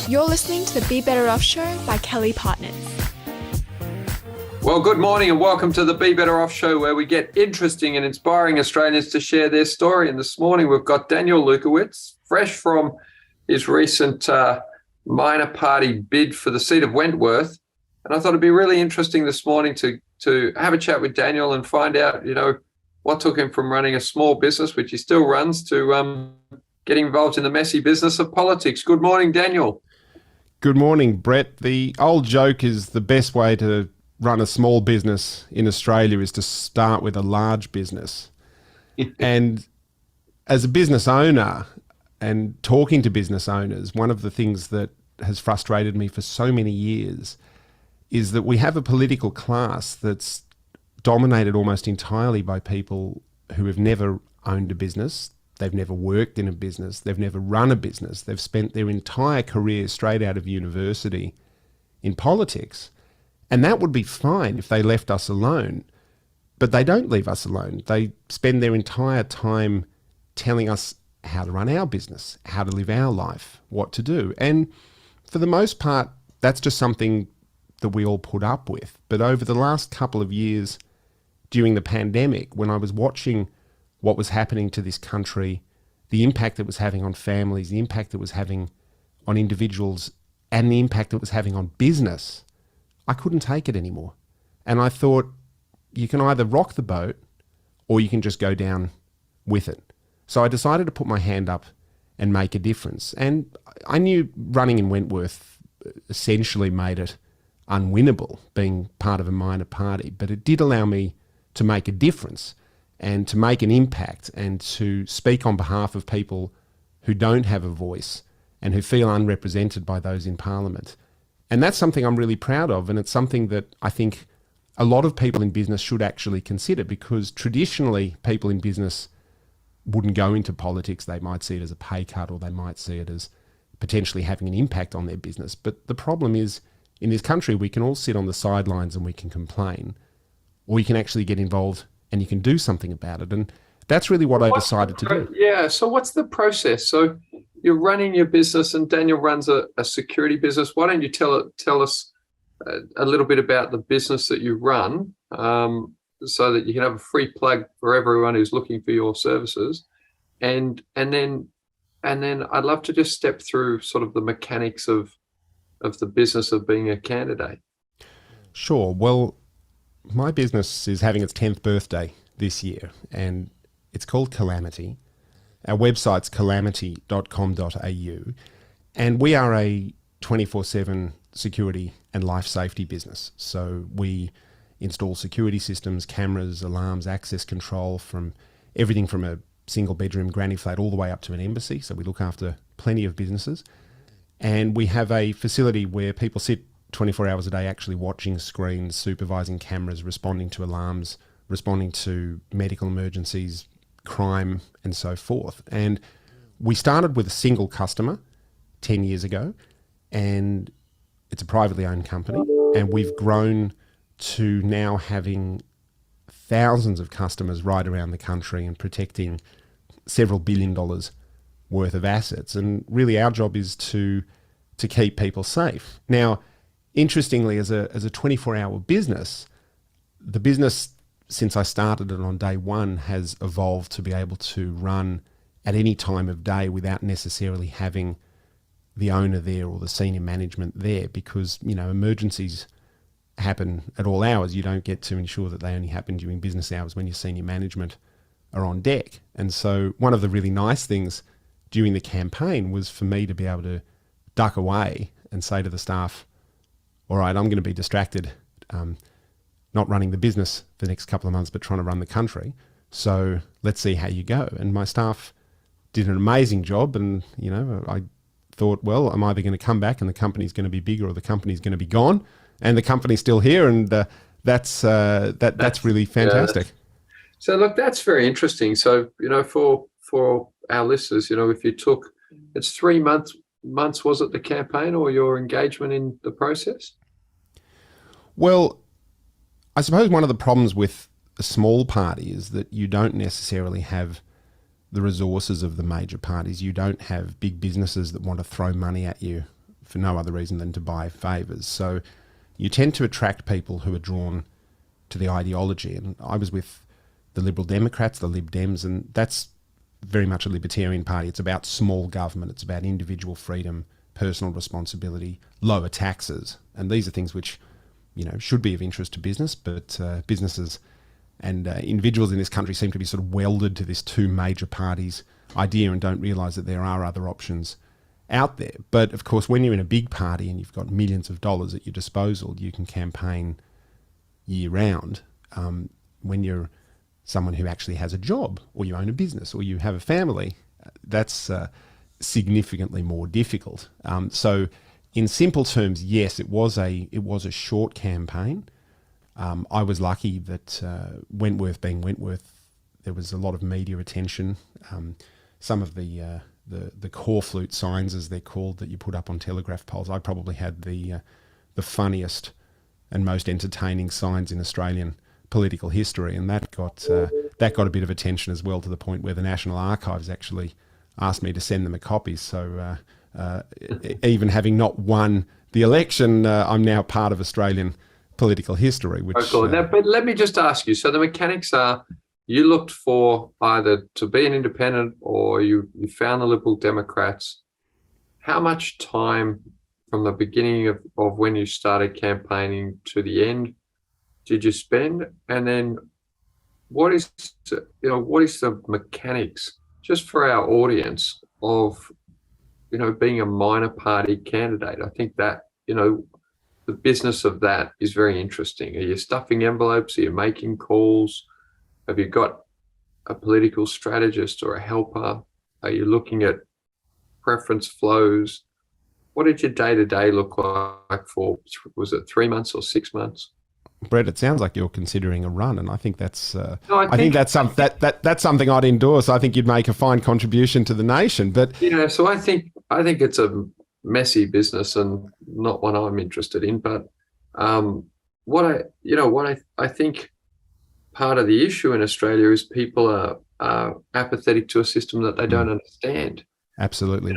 You're listening to the Be Better Off Show by Kelly+Partners. Well, good morning and welcome to the Be Better Off Show, where we get interesting and inspiring Australians to share their story. And this morning we've got Daniel Lewkovitz, fresh from his recent minor party bid for the seat of Wentworth. And I thought it'd be really interesting this morning to have a chat with Daniel and find out, what took him from running a small business, which he still runs, to getting involved in the messy business of politics. Good morning, Daniel. Good morning, Brett. The old joke is the best way to run a small business in Australia is to start with a large business. And as a business owner and talking to business owners, one of the things that has frustrated me for so many years is that we have a political class that's dominated almost entirely by people who have never owned a business. They've never worked in a business. They've never run a business. They've spent their entire career straight out of university in politics. And that would be fine if they left us alone. But they don't leave us alone. They spend their entire time telling us how to run our business, how to live our life, what to do. And for the most part, that's just something that we all put up with. But over the last couple of years during the pandemic, when I was watching what was happening to this country, the impact it was having on families, the impact it was having on individuals, and the impact it was having on business, I couldn't take it anymore. And I thought, you can either rock the boat or you can just go down with it. So I decided to put my hand up and make a difference. And I knew running in Wentworth essentially made it unwinnable, being part of a minor party, but it did allow me to make a difference and to make an impact and to speak on behalf of people who don't have a voice and who feel unrepresented by those in Parliament. And that's something I'm really proud of, and it's something that I think a lot of people in business should actually consider, because traditionally people in business wouldn't go into politics. They might see it as a pay cut, or they might see it as potentially having an impact on their business. But the problem is, in this country, we can all sit on the sidelines and we can complain, or you can actually get involved and you can do something about it. And that's really what I decided to do. Yeah. So what's the process? So you're running your business, and Daniel runs a security business. Why don't you tell us a little bit about the business that you run, so that you can have a free plug for everyone who's looking for your services, and then I'd love to just step through sort of the mechanics of the business of being a candidate. Sure. Well, my business is having its 10th birthday this year, and it's called Calamity. Our website's calamity.com.au, and we are a 24/7 security and life safety business. So we install security systems, cameras, alarms, access control, from everything from a single bedroom granny flat all the way up to an embassy. So we look after plenty of businesses. And we have a facility where people sit 24 hours a day actually watching screens, supervising cameras, responding to alarms, responding to medical emergencies, crime, and so forth. And we started with a single customer 10 years ago, and it's a privately owned company, and we've grown to now having thousands of customers right around the country and protecting several $1 billion worth of assets. And really our job is to keep people safe. Now, interestingly, as a 24-hour business, the business, since I started it on day one, has evolved to be able to run at any time of day without necessarily having the owner there or the senior management there, because, emergencies happen at all hours. You don't get to ensure that they only happen during business hours when your senior management are on deck. And so one of the really nice things during the campaign was for me to be able to duck away and say to the staff, all right, I'm going to be distracted, not running the business for the next couple of months, but trying to run the country. So let's see how you go. And my staff did an amazing job. And, I thought, well, I'm either going to come back and the company's going to be bigger, or the company's going to be gone, and the company's still here. And that's really fantastic. Yeah. So look, that's very interesting. So, for our listeners, if you took, it's 3 months, was it, the campaign or your engagement in the process? Well, I suppose one of the problems with a small party is that you don't necessarily have the resources of the major parties. You don't have big businesses that want to throw money at you for no other reason than to buy favours. So you tend to attract people who are drawn to the ideology. And I was with the Liberal Democrats, the Lib Dems, and that's very much a libertarian party. It's about small government. It's about individual freedom, personal responsibility, lower taxes. And these are things which, should be of interest to business, but businesses and individuals in this country seem to be sort of welded to this two major parties idea and don't realise that there are other options out there. But of course, when you're in a big party and you've got millions of dollars at your disposal, you can campaign year round. When you're someone who actually has a job, or you own a business, or you have a family, that's significantly more difficult. So in simple terms, yes, it was a short campaign. I was lucky that Wentworth being Wentworth, there was a lot of media attention. Some of the core flute signs, as they're called, that you put up on telegraph poles, I probably had the funniest and most entertaining signs in Australian political history, and that got a bit of attention as well, to the point where the National Archives actually asked me to send them a copy. So even having not won the election, I'm now part of Australian political history. Which, but let me just ask you, so the mechanics are, you looked for either to be an independent or you found the Liberal Democrats. How much time from the beginning of when you started campaigning to the end did you spend? And then what is the mechanics, just for our audience, of being a minor party candidate? I think that the business of that is very interesting. Are you stuffing envelopes? Are you making calls? Have you got a political strategist or a helper? Are you looking at preference flows? What did your day-to-day look like for, was it 3 months or 6 months? Brett, it sounds like you're considering a run, and I think that's that's something I'd endorse. I think you'd make a fine contribution to the nation. But so I think it's a messy business and not one I'm interested in. But what I think part of the issue in Australia is people are apathetic to a system that they don't understand. Absolutely.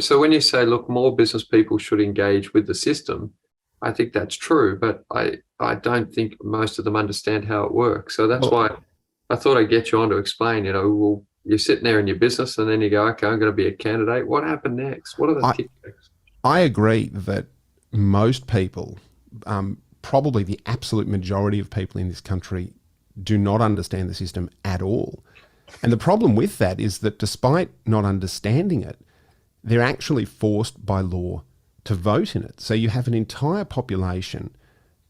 So when you say, look, more business people should engage with the system, I think that's true, but I don't think most of them understand how it works. So that's why I thought I'd get you on to explain, well, you're sitting there in your business and then you go, okay, I'm going to be a candidate. What happened next? What are the tips? I agree that most people, probably the absolute majority of people in this country, do not understand the system at all. And the problem with that is that despite not understanding it, they're actually forced by law to vote in it. So you have an entire population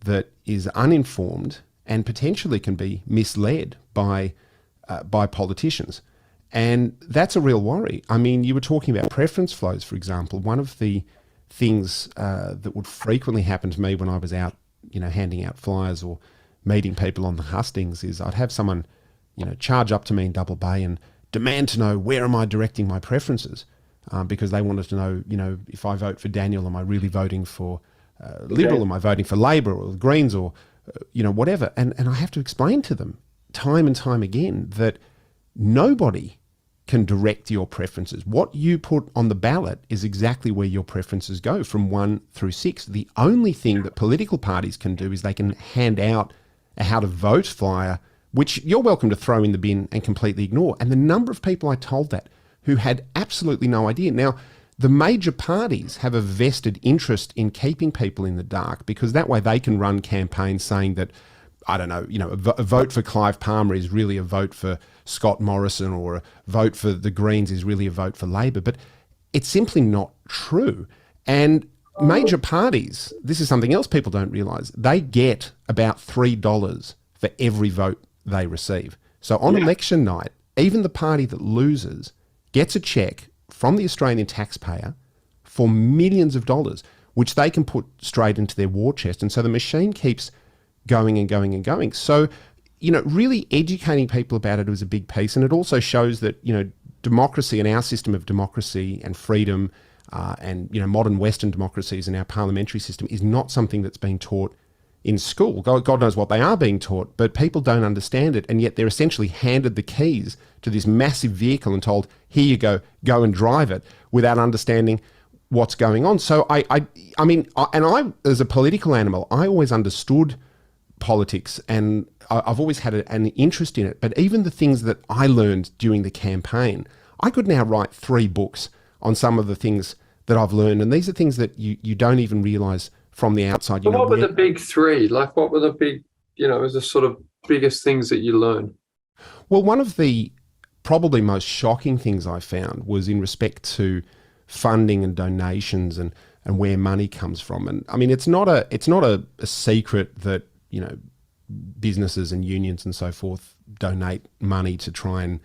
that is uninformed and potentially can be misled by politicians. And that's a real worry. I mean, you were talking about preference flows, for example. One of the things that would frequently happen to me when I was out, handing out flyers or meeting people on the hustings is I'd have someone, charge up to me in Double Bay and demand to know, where am I directing my preferences? Because they wanted to know, if I vote for Daniel, am I really voting for Liberal? Am I voting for Labor or the Greens or, whatever? And I have to explain to them time and time again that nobody can direct your preferences. What you put on the ballot is exactly where your preferences go, from 1 through 6. The only thing that political parties can do is they can hand out a how to vote flyer, which you're welcome to throw in the bin and completely ignore. And the number of people I told that who had absolutely no idea. Now, the major parties have a vested interest in keeping people in the dark, because that way they can run campaigns saying that, I don't know, a vote for Clive Palmer is really a vote for Scott Morrison, or a vote for the Greens is really a vote for Labor. But it's simply not true. And major parties, this is something else people don't realise, they get about $3 for every vote they receive. So on election night, even the party that loses gets a cheque from the Australian taxpayer for millions of dollars, which they can put straight into their war chest. And so the machine keeps going and going and going. So, really educating people about it was a big piece. And it also shows that, democracy and our system of democracy and freedom and, modern Western democracies and our parliamentary system is not something that's being taught in school. God knows what they are being taught, but people don't understand it. And yet they're essentially handed the keys to this massive vehicle and told, here you go and drive it, without understanding what's going on. So I as a political animal, I always understood politics, and I've always had an interest in it. But even the things that I learned during the campaign, I could now write 3 books on some of the things that I've learned. And these are things that you don't even realise from the outside. What were the big 3? Like, what were the big, was the sort of biggest things that you learned? Well, one of the probably most shocking things I found was in respect to funding and donations and where money comes from. And I mean, it's not a secret that, businesses and unions and so forth donate money to try and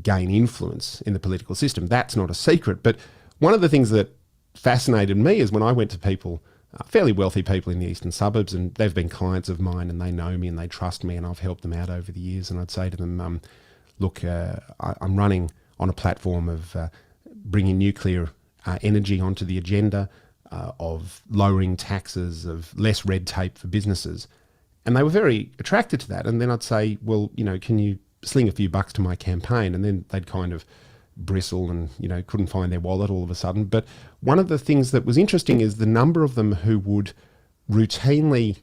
gain influence in the political system. That's not a secret. But one of the things that fascinated me is when I went to people, fairly wealthy people in the eastern suburbs, and they've been clients of mine and they know me and they trust me and I've helped them out over the years. And I'd say to them, look, I'm running on a platform of bringing nuclear energy onto the agenda, of lowering taxes, of less red tape for businesses. And they were very attracted to that. And then I'd say, well, can you sling a few bucks to my campaign? And then they'd kind of bristle and, couldn't find their wallet all of a sudden. But one of the things that was interesting is the number of them who would routinely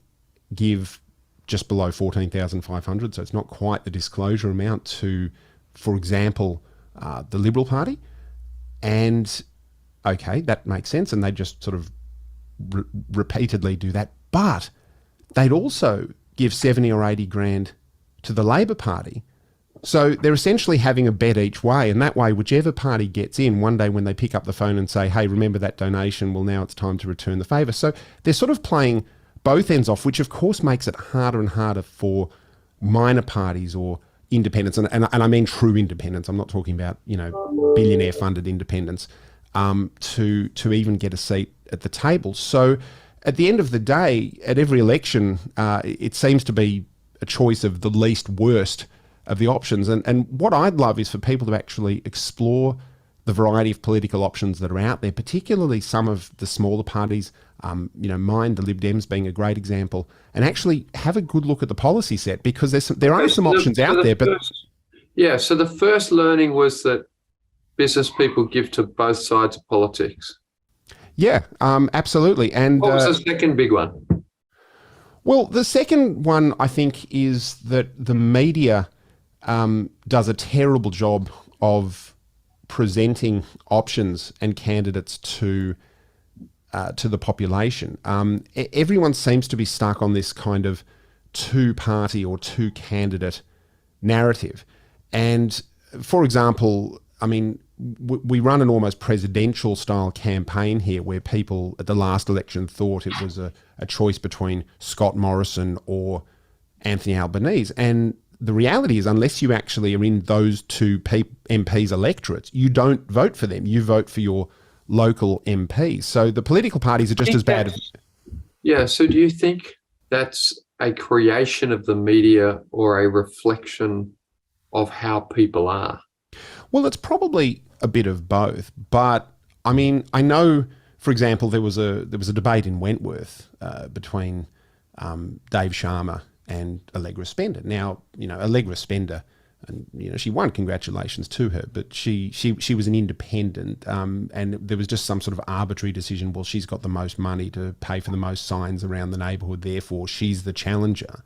give just below 14,500, so it's not quite the disclosure amount, to, for example, the Liberal Party. And, okay, that makes sense. And they just sort of repeatedly do that. But they'd also give 70 or 80 grand to the Labor Party. So they're essentially having a bet each way. And that way, whichever party gets in, one day when they pick up the phone and say, hey, remember that donation? Well, now it's time to return the favour. So they're sort of playing both ends off, which of course makes it harder and harder for minor parties or independents. And I mean true independents. I'm not talking about, billionaire funded independents, to even get a seat at the table. So at the end of the day, at every election, it seems to be a choice of the least worst of the options. And what I'd love is for people to actually explore the variety of political options that are out there, particularly some of the smaller parties, mine, the Lib Dems being a great example, and actually have a good look at the policy set, because there are some options out there. So the first learning was that business people give to both sides of politics. Yeah, absolutely. And what was the second big one? Well, the second one, I think, is that the media does a terrible job of presenting options and candidates to the population. Everyone seems to be stuck on this kind of two-party or two-candidate narrative. And, for example, I mean, we run an almost presidential style campaign here where people at the last election thought it was a choice between Scott Morrison or Anthony Albanese. And the reality is, unless you actually are in those two MPs' electorates, you don't vote for them. You vote for your local MPs. So the political parties are just as bad. Yeah. So do you think that's a creation of the media or a reflection of how people are? Well, it's probably a bit of both. But I mean, I know, for example, there was a debate in Wentworth between Dave Sharma and Allegra Spender. Now, Allegra Spender, and she won, congratulations to her, but she was an independent, and there was just some sort of arbitrary decision. Well, she's got the most money to pay for the most signs around the neighbourhood, therefore she's the challenger.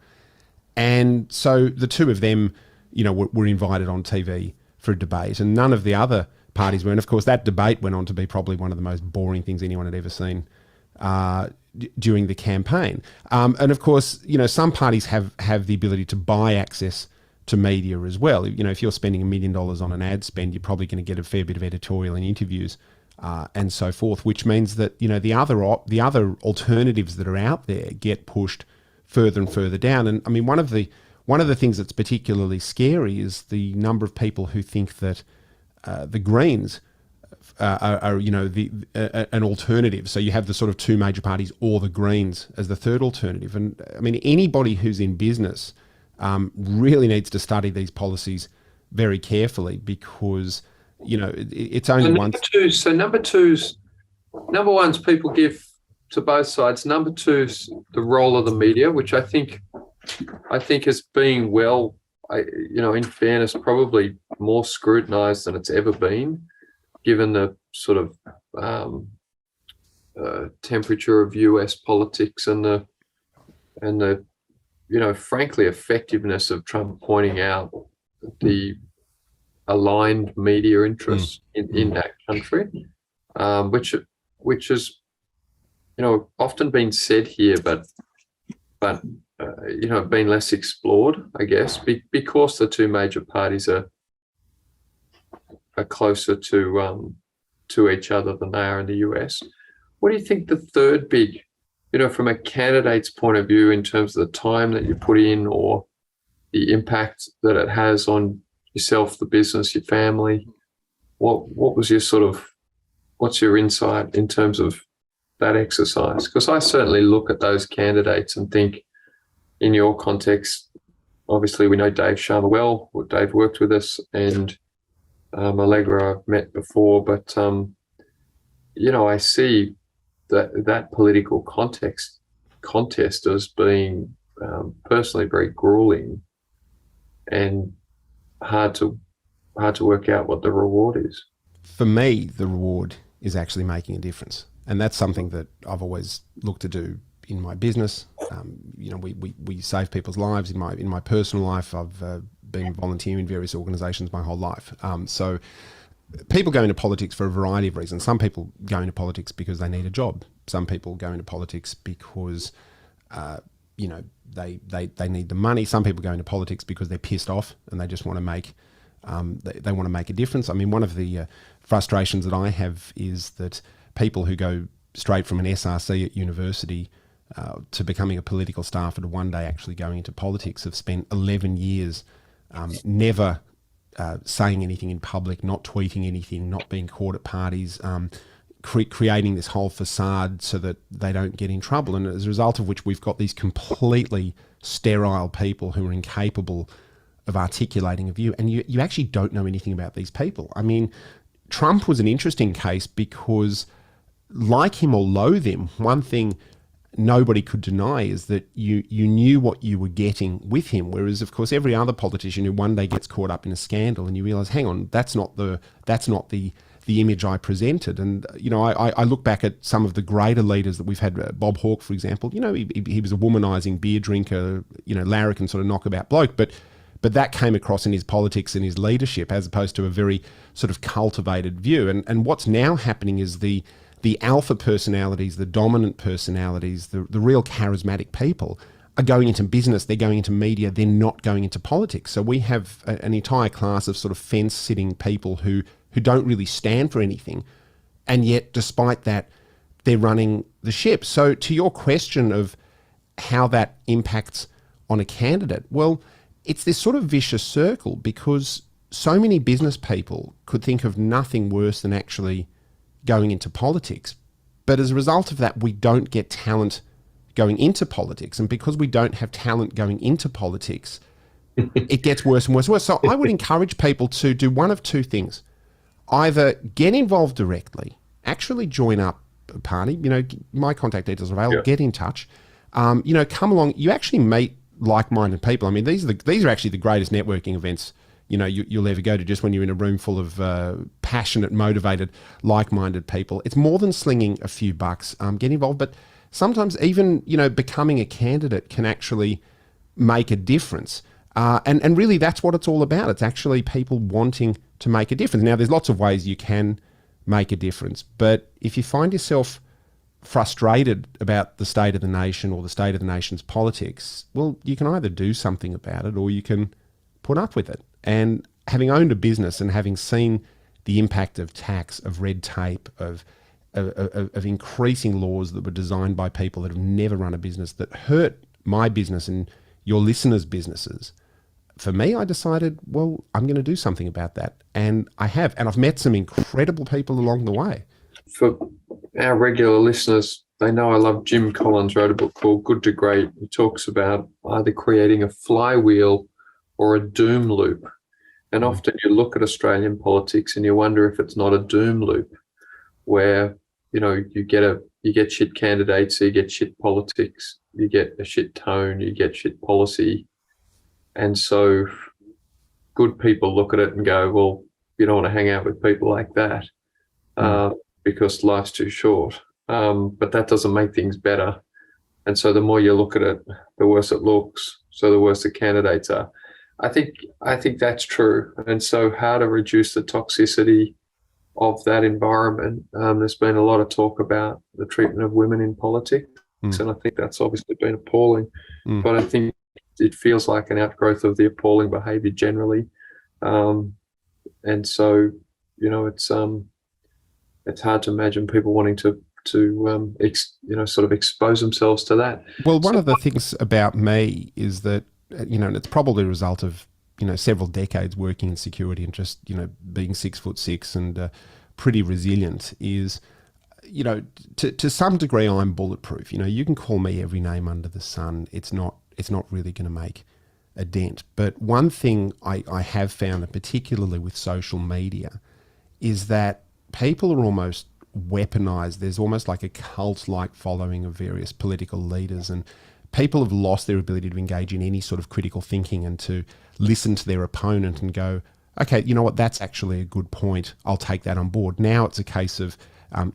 And so the two of them, were invited on TV for a debate, and none of the other parties were. And of course, that debate went on to be probably one of the most boring things anyone had ever seen during the campaign. And of course, some parties have the ability to buy access to media as well. If you're spending $1 million on an ad spend, you're probably going to get a fair bit of editorial and interviews and so forth, which means that the other alternatives that are out there get pushed further and further down. And I mean, one of the things that's particularly scary is the number of people who think that the Greens are an alternative. So you have the sort of two major parties or the Greens as the third alternative. And I mean, anybody who's in business really needs to study these policies very carefully, because it's only one. So number one's people give to both sides. Number two's the role of the media, which I think is being in fairness, probably more scrutinised than it's ever been, given the sort of temperature of US politics and the frankly effectiveness of Trump pointing out the aligned media interests in that country, which has often been said here, but been less explored, I guess, because the two major parties are closer to each other than they are in the US. What do you think the third big, from a candidate's point of view, in terms of the time that you put in or the impact that it has on yourself, the business, your family? What was your what's your insight in terms of that exercise? Because I certainly look at those candidates and think, in your context, obviously we know Dave Sharma well. Dave worked with us, and Allegra I've met before, but I see that political contest as being personally very grueling and hard to work out what the reward is. For me, the reward is actually making a difference, and that's something that I've always looked to do in my business. We save people's lives. In my personal life, I've been volunteering in various organisations my whole life. So people go into politics for a variety of reasons. Some people go into politics because they need a job. Some people go into politics because they need the money. Some people go into politics because they're pissed off and they just want to make they want to make a difference. I mean, one of the frustrations that I have is that people who go straight from an SRC at university to becoming a political staffer to one day actually going into politics have spent 11 years never saying anything in public, not tweeting anything, not being caught at parties, creating this whole facade so that they don't get in trouble. And as a result of which, we've got these completely sterile people who are incapable of articulating a view. And you actually don't know anything about these people. I mean, Trump was an interesting case because, like him or loathe him, one thing nobody could deny is that you knew what you were getting with him. Whereas, of course, every other politician who one day gets caught up in a scandal and you realise, hang on, that's not the image I presented. And, I look back at some of the greater leaders that we've had. Bob Hawke, for example, he was a womanising beer drinker, larrikin sort of knockabout bloke, but that came across in his politics and his leadership as opposed to a very sort of cultivated view. And what's now happening is the alpha personalities, the dominant personalities, the real charismatic people are going into business, they're going into media, they're not going into politics. So we have an entire class of sort of fence-sitting people who don't really stand for anything, and yet despite that, they're running the ship. So to your question of how that impacts on a candidate, well, it's this sort of vicious circle because so many business people could think of nothing worse than actually going into politics. But as a result of that, we don't get talent going into politics. And because we don't have talent going into politics, it gets worse and worse and worse. So I would encourage people to do one of two things. Either get involved directly, actually join up a party, my contact details are available, get in touch, come along. You actually meet like-minded people. I mean, these are actually the greatest networking events you'll ever go to, just when you're in a room full of passionate, motivated, like-minded people. It's more than slinging a few bucks. Get involved, but sometimes even becoming a candidate can actually make a difference. And really, that's what it's all about. It's actually people wanting to make a difference. Now, there's lots of ways you can make a difference, but if you find yourself frustrated about the state of the nation or the state of the nation's politics, well, you can either do something about it or you can put up with it. And having owned a business and having seen the impact of tax, of red tape, of increasing laws that were designed by people that have never run a business, that hurt my business and your listeners' businesses, for me, I decided, well, I'm going to do something about that. And I have. And I've met some incredible people along the way. For our regular listeners, they know I love Jim Collins, wrote a book called Good to Great. He talks about either creating a flywheel or a doom loop. And often you look at Australian politics and you wonder if it's not a doom loop where, you get shit candidates, so you get shit politics, you get a shit tone, you get shit policy. And so good people look at it and go, well, you don't want to hang out with people like that. because life's too short. But that doesn't make things better. And so the more you look at it, the worse it looks. So the worse the candidates are. I think that's true. And so how to reduce the toxicity of that environment. There's been a lot of talk about the treatment of women in politics, and I think that's obviously been appalling. But I think it feels like an outgrowth of the appalling behaviour generally. And so, it's hard to imagine people wanting to sort of expose themselves to that. Well, one of the things about me is that, and it's probably a result of, several decades working in security and just, being 6'6" and pretty resilient is, to some degree I'm bulletproof. You can call me every name under the sun. It's not really going to make a dent. But one thing I have found, and particularly with social media, is that people are almost weaponized. There's almost like a cult-like following of various political leaders, and people have lost their ability to engage in any sort of critical thinking and to listen to their opponent and go, okay, you know what, that's actually a good point. I'll take that on board. Now it's a case of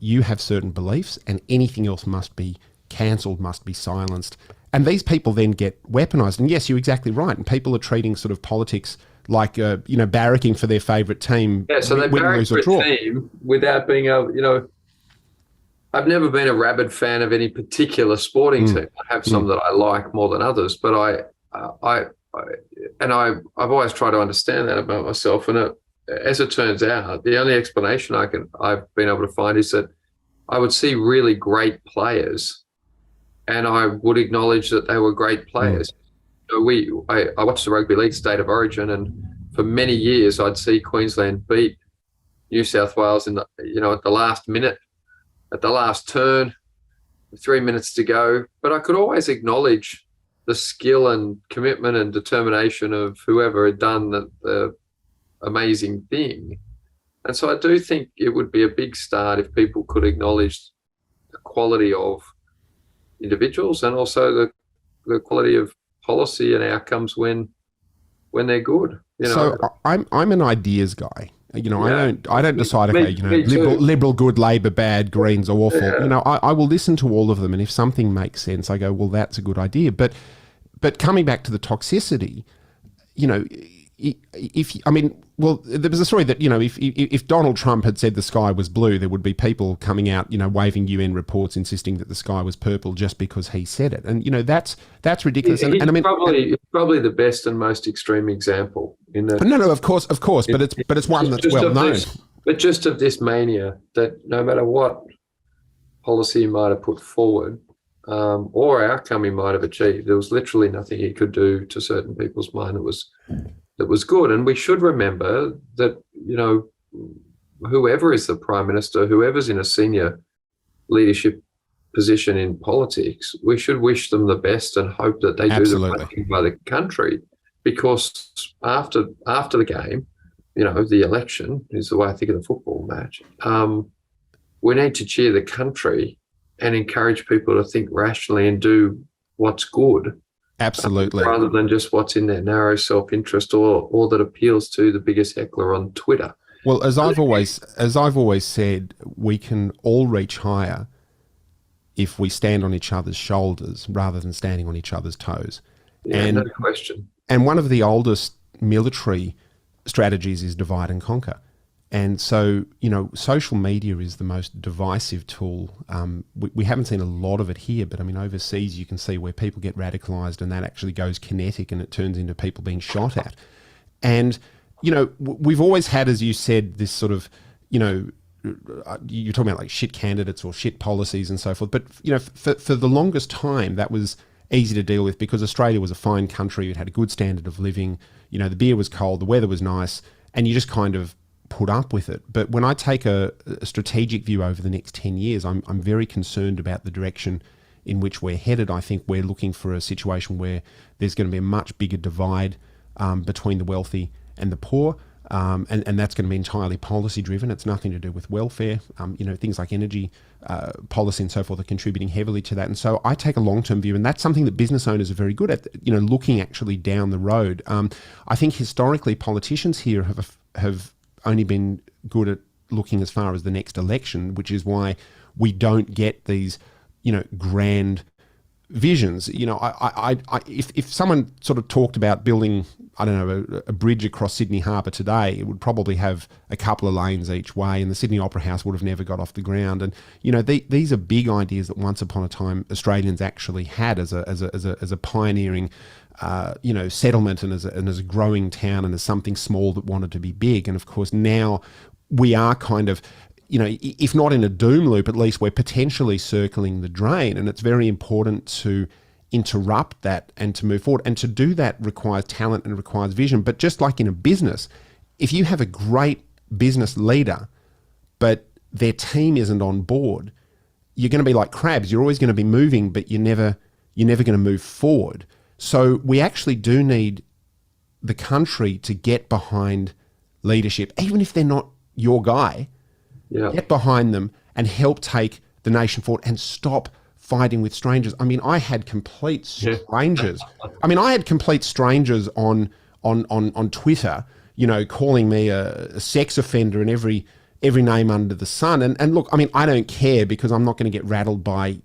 you have certain beliefs and anything else must be cancelled, must be silenced. And these people then get weaponized. And yes, you're exactly right. And people are treating sort of politics like, barracking for their favourite team. Yeah, so they barrack for a team without being able, I've never been a rabid fan of any particular sporting team. I have some that I like more than others, but I've always tried to understand that about myself. And as it turns out, the only explanation I've been able to find is that I would see really great players, and I would acknowledge that they were great players. I watched the Rugby League State of Origin, and for many years I'd see Queensland beat New South Wales at the last minute, at the last turn, 3 minutes to go. But I could always acknowledge the skill and commitment and determination of whoever had done the amazing thing. And so I do think it would be a big start if people could acknowledge the quality of individuals and also the quality of policy and outcomes when they're good. So I'm an ideas guy. I don't decide, okay, liberal good, Labor bad, Greens awful. Yeah. I will listen to all of them, and if something makes sense, I go, well, that's a good idea. But coming back to the toxicity, there was a story that, if Donald Trump had said the sky was blue, there would be people coming out, waving UN reports insisting that the sky was purple just because he said it. And, that's ridiculous. He's probably the best and most extreme example in that. No, of course. But it's one that's well known. But just of this mania that no matter what policy he might have put forward or outcome he might have achieved, there was literally nothing he could do to certain people's mind that was good. And we should remember that, whoever is the Prime Minister, whoever's in a senior leadership position in politics, we should wish them the best and hope that they do the right thing by the country. Because after the game, the election is the way I think of the football match. We need to cheer the country and encourage people to think rationally and do what's good. Absolutely. Rather than just what's in their narrow self-interest or that appeals to the biggest heckler on Twitter. Well, as I've always said, we can all reach higher if we stand on each other's shoulders rather than standing on each other's toes. Yeah, no question. And one of the oldest military strategies is divide and conquer. And so, social media is the most divisive tool. We haven't seen a lot of it here, but overseas you can see where people get radicalized and that actually goes kinetic and it turns into people being shot at. And, we've always had, as you said, this sort of, you're talking about like shit candidates or shit policies and so forth. But, for the longest time, that was easy to deal with because Australia was a fine country. It had a good standard of living. The beer was cold, the weather was nice, and you just kind of put up with it. But when I take a strategic view over the next 10 years, I'm very concerned about the direction in which we're headed. I think we're looking for a situation where there's going to be a much bigger divide between the wealthy and the poor, and that's going to be entirely policy driven. It's nothing to do with welfare. Things like energy policy and so forth are contributing heavily to that. And so I take a long-term view, and that's something that business owners are very good at, looking actually down the road. I think historically politicians here have only been good at looking as far as the next election, which is why we don't get these, grand visions. If someone sort of talked about building, I don't know, a bridge across Sydney Harbour today, it would probably have a couple of lanes each way, and the Sydney Opera House would have never got off the ground. And these are big ideas that once upon a time Australians actually had as a pioneering, settlement and as a growing town and as something small that wanted to be big. And of course now we are kind of, if not in a doom loop, at least we're potentially circling the drain. And it's very important to interrupt that and to move forward. And to do that requires talent and requires vision. But just like in a business, if you have a great business leader, but their team isn't on board, you're going to be like crabs. You're always going to be moving, but you're never going to move forward. So we actually do need the country to get behind leadership, even if they're not your guy. Yeah. Get behind them and help take the nation forward and stop fighting with strangers. I mean, I had complete strangers. I had complete strangers on Twitter, calling me a sex offender and every name under the sun. And look, I don't care because I'm not going to get rattled by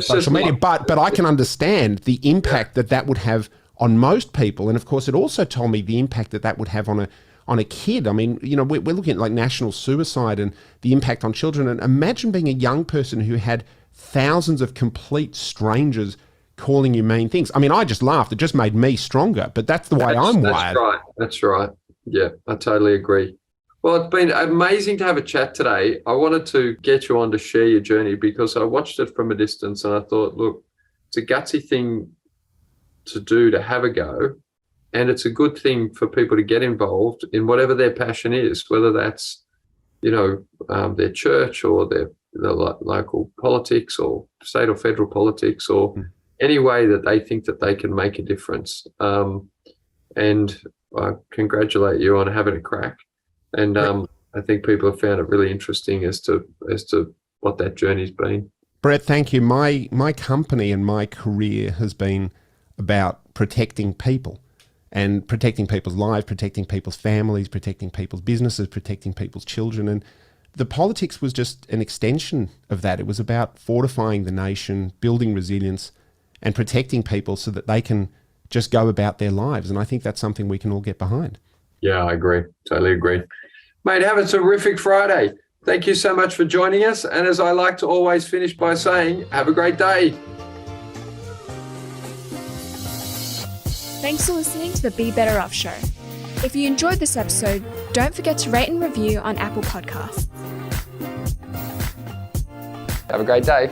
social media. But I can understand the impact that would have on most people. And of course, it also told me the impact that would have on a kid. We're looking at like national suicide and the impact on children. And imagine being a young person who had thousands of complete strangers calling you mean things. I just laughed. It just made me stronger, but that's the way I'm wired. That's right. Yeah, I totally agree. Well, it's been amazing to have a chat today. I wanted to get you on to share your journey because I watched it from a distance and I thought, look, it's a gutsy thing to do, to have a go. And it's a good thing for people to get involved in whatever their passion is, whether that's, their church or their local politics or state or federal politics or any way that they think that they can make a difference. And I congratulate you on having a crack. And I think people have found it really interesting as to what that journey's been. Brett, thank you. My company and my career has been about protecting people. And protecting people's lives, protecting people's families, protecting people's businesses, protecting people's children. And the politics was just an extension of that. It was about fortifying the nation, building resilience, and protecting people so that they can just go about their lives. And I think that's something we can all get behind. Yeah, I agree. Totally agree. Mate, have a terrific Friday. Thank you so much for joining us. And as I like to always finish by saying, have a great day. Thanks for listening to the Be Better Off Show. If you enjoyed this episode, don't forget to rate and review on Apple Podcasts. Have a great day.